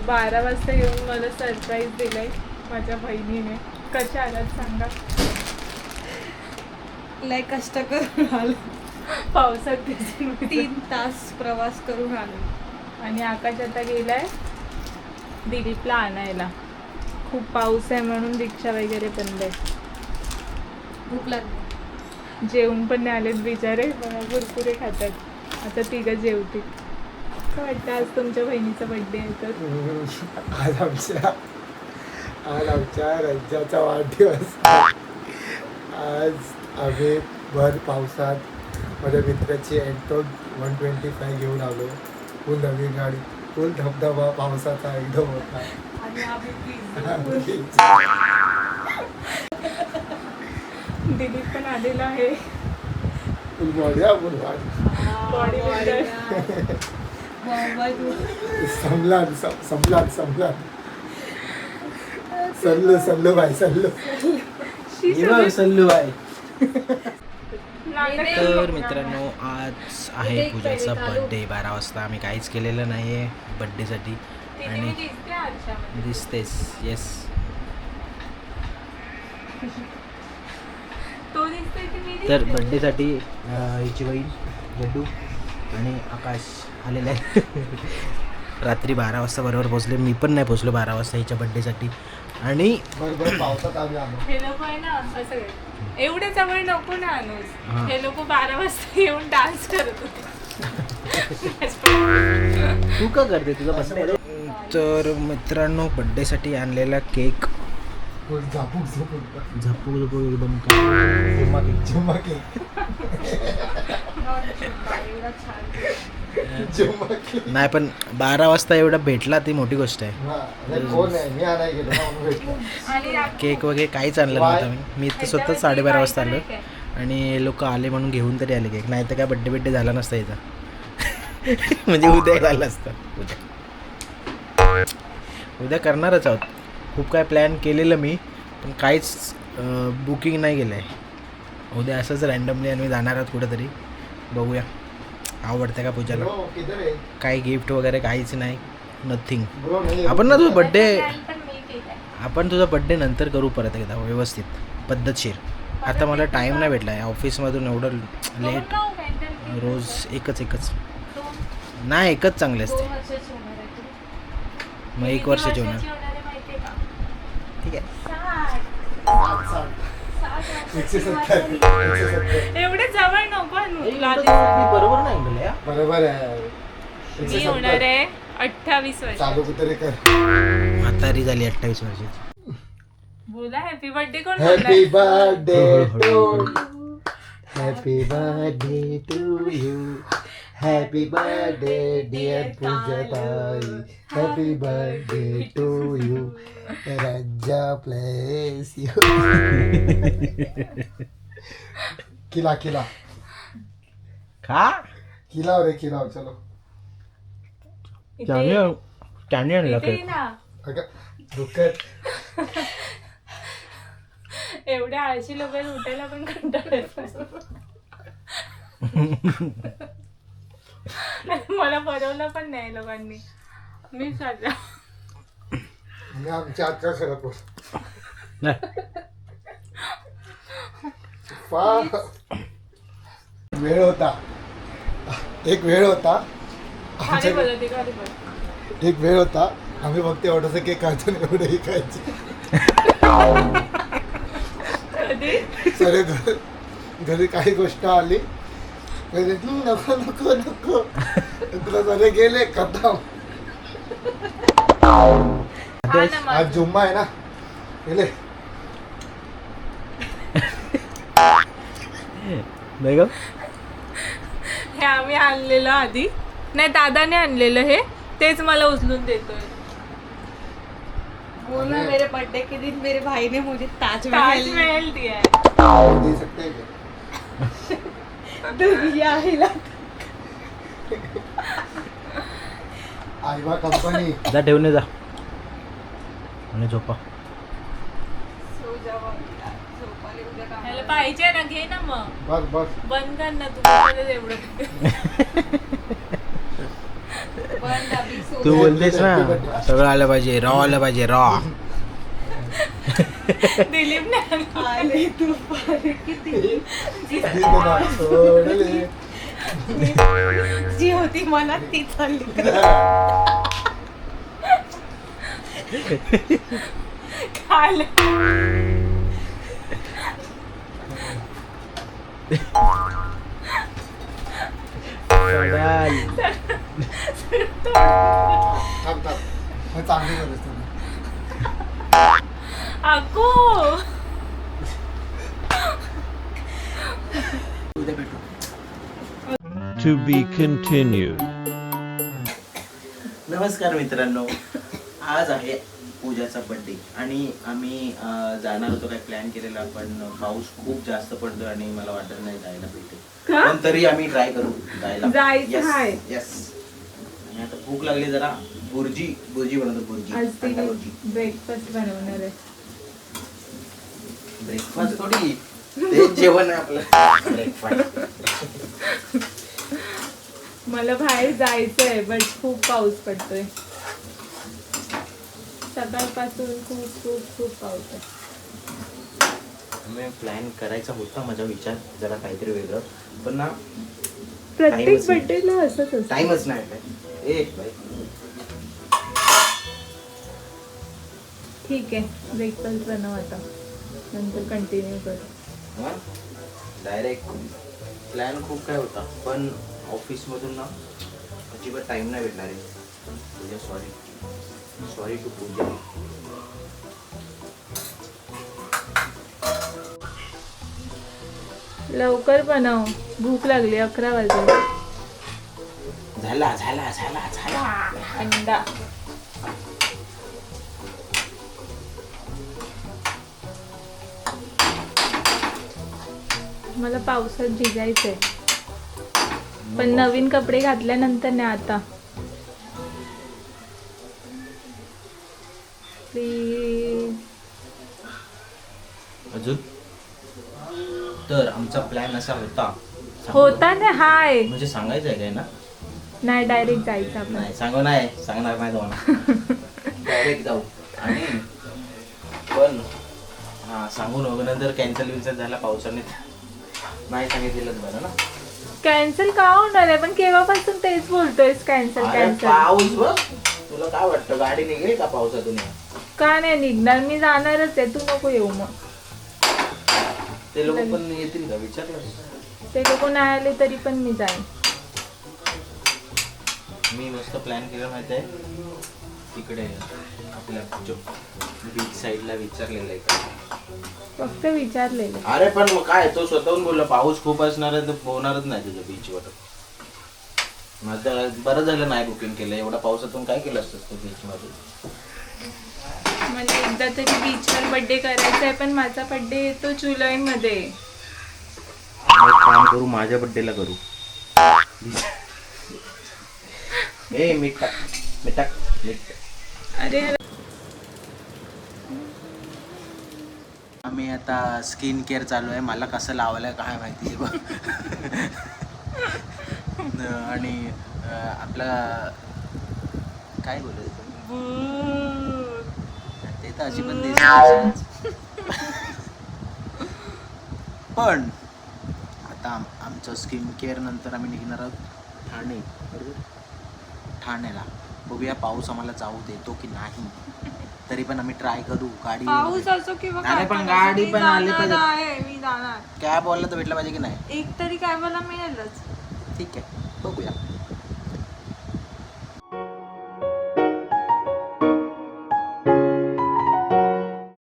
12 वाजता येऊन मला सरप्राईज दिलंय माझ्या बहिणीने. कशा आलात सांगा? लय कष्ट करून आलो, पावसात भिजून 3 तास प्रवास करून आलो. आणि आकाश आता गेलाय दिलीपला आणायला. खूप पाऊस आहे म्हणून रिक्षा वगैरे बंद आहे. भूक लागली. जेवून पण नाही आलेत बिचारे, मला कुरकुरे खातात. आता तिघं जेवतील. काय वाटतं आज तुमच्या बहिणीचा बर्थडे आहे तर? आज आमच्या राज्याचा वाढदिवस. आज आम्ही भर पावसात माझ्या मित्राची एंटोन 125 घेऊन आलो. फुल नवीन गाडी, फुल धबधबा पावसाचा एकदम होता. आणि आम्ही दिलीप पण आलेला आहे. Full body full body builder. Salman Sallu भाई सल्लू सल्लू आहे. नाटक तर मित्रांनो, आज आहे पूजाचा बर्थडे. 12 वाजता. आम्ही काहीच केलेलं नाही आहे बर्थडेसाठी आणि दिसते आरशामध्ये. दिसतेस. येस. तो दिसतोय की मी तर दिसते? बर्थडेसाठी हिची बहीण जड्डू आणि आकाश आलेले आहे. रात्री 12 वाजता बरोबर पोचले. मी पण नाही पोचलो 12 वाजता हिच्या बर्थडेसाठी. आणि बरोबर पावसात आम्ही आलो. हे लोक आहे ना असं काय एवढे जवळ नको ना अनुज. हा. हे लोक 12 वाजता येऊन डान्स करत होते. तू का करते तुझा बर्थडे? तर मित्रांनो, बर्थडेसाठी आणलेला केक फुल झापूक झपू झपू एकदम काय जुम्मा केक नाही, पण 12 वाजता एवढा भेटला ती मोठी गोष्ट आहे. कोण आहे? मी आणाय गेलो ना म्हणून भेटलो. आणि केक वगैरे काहीच आणलं नव्हतं मी स्वतः 12:30 वाजता आलो. आणि लोक आले म्हणून घेऊन तरी आले केक. नाही तर काय बड्डे झाला नसता याचा. म्हणजे उद्या झालं असतं. उद्या करणारच आहोत. खूप काय प्लॅन केलेलं मी, पण काहीच बुकिंग नाही केलं आहे. उद्या असंच रँडमली आम्ही जाणार आहोत कुठेतरी. बघूया आवडतं का पूजाला. ब्रो किधर आहे? काही गिफ्ट वगैरे काहीच नाही. नथिंग. ब्रो नाही. आपण ना तुझा बड्डे पण मी केलंय. आपण तुझा बड्डे नंतर करू परत एकदा व्यवस्थित पद्धतशीर. आता मला टाईम नाही भेटला आहे ऑफिसमधून. एवढं लेट रोज एकच नाही, एकच चांगले असते. 2 वर्षाची होणार आहे तू. मग 1 किती वर्षाची होणार. होणार आहे माहितीये का? ठीक आहे. 170. एवढे जवळ नको अनुजला. बरोबर नाही बोलले. बरोबर आहे. मी होणार आहे 28 वर्ष. चालू कुठे कर. म्हातारी झाली 28 वर्षाची. बोला हॅपी बर्थडे कोण हॅपी बोलणार? Birthday to happy birthday to you. Happy birthday dear पूजाताई. Happy birthday to you. राजा प्लेस यू. खिला खिला का खिलाव रे खिलाव. चलो कॅनी आणला इथे ये ना. अगं दुखत. एवढ्या आळशी लोक उठायला पण कंटाळा येतो. मला बनवलं पण नाही लोकांनी. मी साधा मी आमच्या आजच्या खरं बोल. वेळ होता. एक वेळ होता खाली बोलते खाली बोल. एक वेळ होता आम्ही फक्त एवढंसं केक खायचो आणि एवढंही खायचे. कधी सरे घरी काही गोष्ट आली नको नको नको तुला सरे गेले खतम. हा ना मग. आज जुम्मा आहे ना गेले. हे आम्ही आणलेलं आधी नाही, दादाने आणलेलं हे. तेच मला उचलून देतोय. बोला मेरे बर्थडे के दिन मेरे भाई ने मुझे ताजमहल ताजमहल दिया है. दे सकते हैं क्या? दिया हिला. आईवा कंपनी. जा ठेवून जा आणि झोपा. ह्याला पाहिजे ना, घे ना मग. बस बस बंद कर ना तू. एवढं बंद अभी सो तू बोलतेस ना सगळं आलं पाहिजे रॉ आलं पाहिजे रॉ. दिलीप नाही आले तू पारे किती सोडले. जी होती मनात ती चालली. खायला थांब थांब मग चांगली करत तुला. अको उद्या भेटू. To be continued. नमस्कार मित्रांनो, आज आहे पूजाचा बर्थडे आणि आम्ही जाणार होतो काय प्लॅन केलेला पण पाऊस खूप जास्त पडतोय आणि मला वाटत नाही जायला भेटेल. का? पण तरी आम्ही ट्राय करू जायला. जायचं आहे. येस. आणि आता भूक लागली जरा बुर्जी बनवतो बुर्जी. आज अंडा ती बुर्जी. ब्रेकफास्ट बनवणार आहे. ब्रेकफास्ट थोडी ते जेवण आहे आपलं ब्रेकफास्ट. मला बाहेर जायचं आहे बट खूप पाऊस पडतोय. सकाळपासून खूप खूप खूप पाऊस आहे. प्लॅन करायचा होता माझा विचार जरा काहीतरी वेगळं पण ना प्रत्येक Timeच नाही. बर्थडेला असंच असतं. टाइमच नाही भेटत. बाई ठीक आहे ब्रेकफास्ट बनव आता नंतर कंटिन्यू करू. डायरेक्ट प्लॅन खूप काय होता पण ऑफिसमधून ना अजिबात टाइम नाही भेटणार आहे. पूजा सॉरी टू पूजा. लवकर बनव भूक लागली 11 वाजले. झाला अंडा मला पावसात भिजायचंय पण नवीन कपडे घातल्यानंतर नाही आता. प्लीज. अजून तर आमचा प्लॅन असा होता होता ना हाय म्हणजे सांगायचं आहे काय ना. नाही डायरेक्ट जायचं आपण. नाही सांगणार नाही तुम्हाला. डायरेक्ट जाऊ आणि पण हा सांगू नको नंतर कॅन्सल झाला पावसाने नाही सांगितलेलंच बरं ना. कॅन्सल का होणार आहे पण केव्हापासून तेच बोलतोयस कॅन्सल अरे कॅन्सल. पाऊस बघ तुला काय वाटतं गाडी निघेल का पावसातून. का नाही निघणार मी जाणारच आहे तू नको येऊ मग. ते लोक पण येतील का विचारलं. ते लोक नाही आले तरी पण मी जाईन. मी मस्त प्लॅन केलं माहिती आहे तिकडे आपल्या बीच साईडला विचारलेलं आहे. फक्त विचारलेलं. अरे पण मग काय तो स्वतःहून बोलला पाऊस खूप असणार आहे तर होणारच नाही तुझं बीचवर. माझं बरं झालं नाही बुकिंग केलं. एवढा पावसातून काय केलं असतं तू बीचमध्ये. म्हणजे एकदा तरी बीचवर बर्थडे करायचा आहे पण माझा बर्थडे येतो जुलैमध्ये. एक काम करू माझ्या बर्थडेला करू. मीठ टाक. अरे आम्ही आता स्किन केअर चालू आहे. मला कसं लावायला काय माहिती बघ. आणि आपला काय बोलायचं ते तर अजिबात दिसत. पण आता आमचं स्किन केअर नंतर आम्ही निघणार आहोत ठाणे. बरोबर ठाण्याला बघूया पाऊस आम्हाला जाऊ देतो की नाही. तरी पण आम्ही ट्राय करू. गाडी पाऊस असो किंवा अरे पण गाडी पण आली पाहिजे. मी जाणार. कॅब वाला तर भेटला पाहिजे की नाही. एक तरी काय मला मिळेलच. ठीक आहे बघूया.